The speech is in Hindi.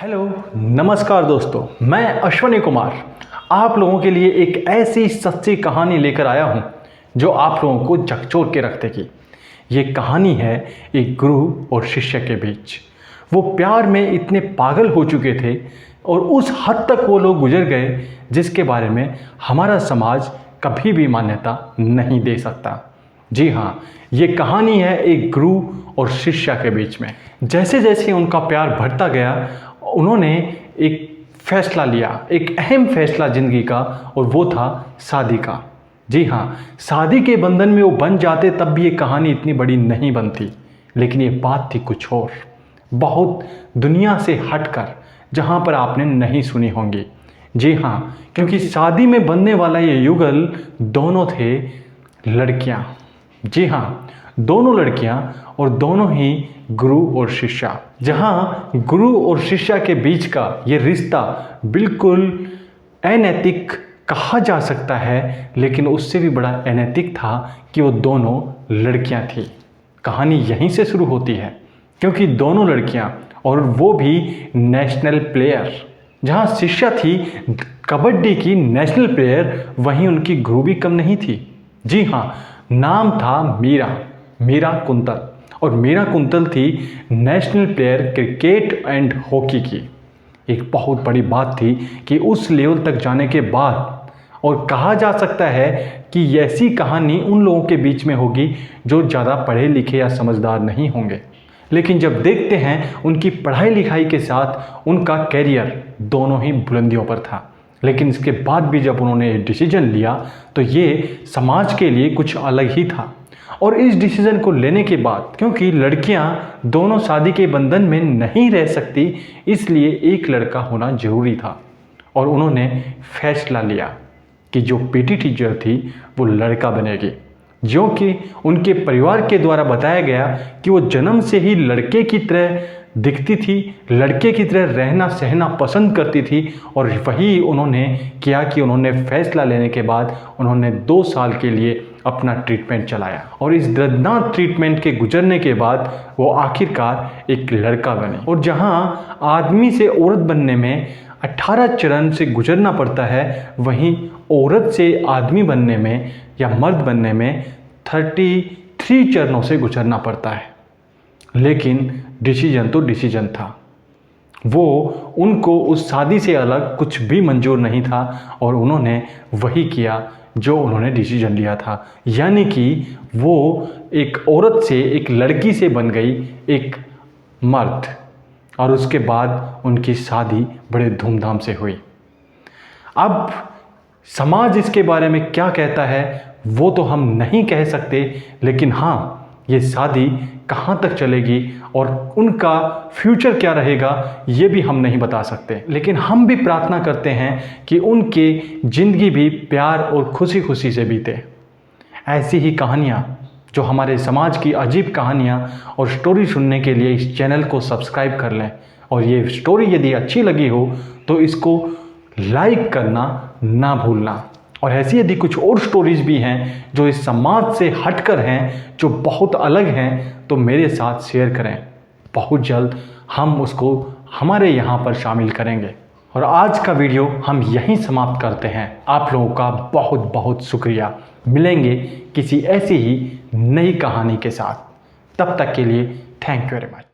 हेलो नमस्कार दोस्तों, मैं अश्वनी कुमार आप लोगों के लिए एक ऐसी सच्ची कहानी लेकर आया हूं जो आप लोगों को झकझोर के रख देगी। ये कहानी है एक गुरु और शिष्य के बीच। वो प्यार में इतने पागल हो चुके थे और उस हद तक वो लोग गुजर गए जिसके बारे में हमारा समाज कभी भी मान्यता नहीं दे सकता। जी हाँ, ये कहानी है एक गुरु और शिष्य के बीच में। जैसे जैसे उनका प्यार बढ़ता गया, उन्होंने एक फैसला लिया, एक अहम फैसला ज़िंदगी का, और वो था शादी का। जी हाँ, शादी के बंधन में वो बन जाते तब भी ये कहानी इतनी बड़ी नहीं बनती। लेकिन ये बात थी कुछ और, बहुत दुनिया से हटकर, जहाँ पर आपने नहीं सुनी होंगी। जी हाँ, क्योंकि शादी में बनने वाला ये युगल दोनों थे लड़कियाँ। जी हाँ, दोनों लड़कियाँ और दोनों ही गुरु और शिष्या। जहाँ गुरु और शिष्या के बीच का ये रिश्ता बिल्कुल अनैतिक कहा जा सकता है, लेकिन उससे भी बड़ा अनैतिक था कि वो दोनों लड़कियाँ थी। कहानी यहीं से शुरू होती है, क्योंकि दोनों लड़कियाँ, और वो भी नेशनल प्लेयर। जहाँ शिष्या थी कबड्डी की नेशनल प्लेयर, वहीं उनकी गुरु भी कम नहीं थी। जी हाँ, नाम था मीरा कुंतल, और मीरा कुंतल थी national player cricket and hockey की। एक बहुत बड़ी बात थी कि उस लेवल तक जाने के बाद, और कहा जा सकता है कि ऐसी कहानी उन लोगों के बीच में होगी जो ज़्यादा पढ़े लिखे या समझदार नहीं होंगे। लेकिन जब देखते हैं उनकी पढ़ाई लिखाई के साथ उनका कैरियर दोनों ही बुलंदियों पर था। लेकिन इसके बाद भी जब उन्होंने डिसीजन लिया तो ये समाज के लिए कुछ अलग ही था। और इस डिसीजन को लेने के बाद, क्योंकि लड़कियां दोनों शादी के बंधन में नहीं रह सकती, इसलिए एक लड़का होना जरूरी था। और उन्होंने फैसला लिया कि जो पीटी टीचर थी वो लड़का बनेगी। जो कि उनके परिवार के द्वारा बताया गया कि वो जन्म से ही लड़के की तरह दिखती थी, लड़के की तरह रहना सहना पसंद करती थी। और वही उन्होंने किया कि उन्होंने फैसला लेने के बाद उन्होंने 2 साल के लिए अपना ट्रीटमेंट चलाया। और इस दर्दनाक ट्रीटमेंट के गुजरने के बाद वो आखिरकार एक लड़का बने। और जहाँ आदमी से औरत बनने में 18 चरण से गुजरना पड़ता है, वहीं औरत से आदमी बनने में या मर्द बनने में 33 चरणों से गुजरना पड़ता है। लेकिन डिसीजन तो डिसीजन था। वो उनको उस शादी से अलग कुछ भी मंजूर नहीं था, और उन्होंने वही किया जो उन्होंने डिसीजन लिया था। यानी कि वो एक औरत से, एक लड़की से बन गई एक मर्द। और उसके बाद उनकी शादी बड़े धूमधाम से हुई। अब समाज इसके बारे में क्या कहता है वो तो हम नहीं कह सकते, लेकिन हाँ, ये शादी कहाँ तक चलेगी और उनका फ्यूचर क्या रहेगा ये भी हम नहीं बता सकते। लेकिन हम भी प्रार्थना करते हैं कि उनकी ज़िंदगी भी प्यार और खुशी खुशी से बीते। ऐसी ही कहानियाँ, जो हमारे समाज की अजीब कहानियाँ और स्टोरी सुनने के लिए इस चैनल को सब्सक्राइब कर लें। और ये स्टोरी यदि अच्छी लगी हो तो इसको लाइक करना ना भूलना। और ऐसी यदि कुछ और स्टोरीज़ भी हैं जो इस समाज से हटकर हैं, जो बहुत अलग हैं, तो मेरे साथ शेयर करें। बहुत जल्द हम उसको हमारे यहाँ पर शामिल करेंगे। और आज का वीडियो हम यहीं समाप्त करते हैं। आप लोगों का बहुत बहुत शुक्रिया। मिलेंगे किसी ऐसी ही नई कहानी के साथ। तब तक के लिए थैंक यू वेरी मच।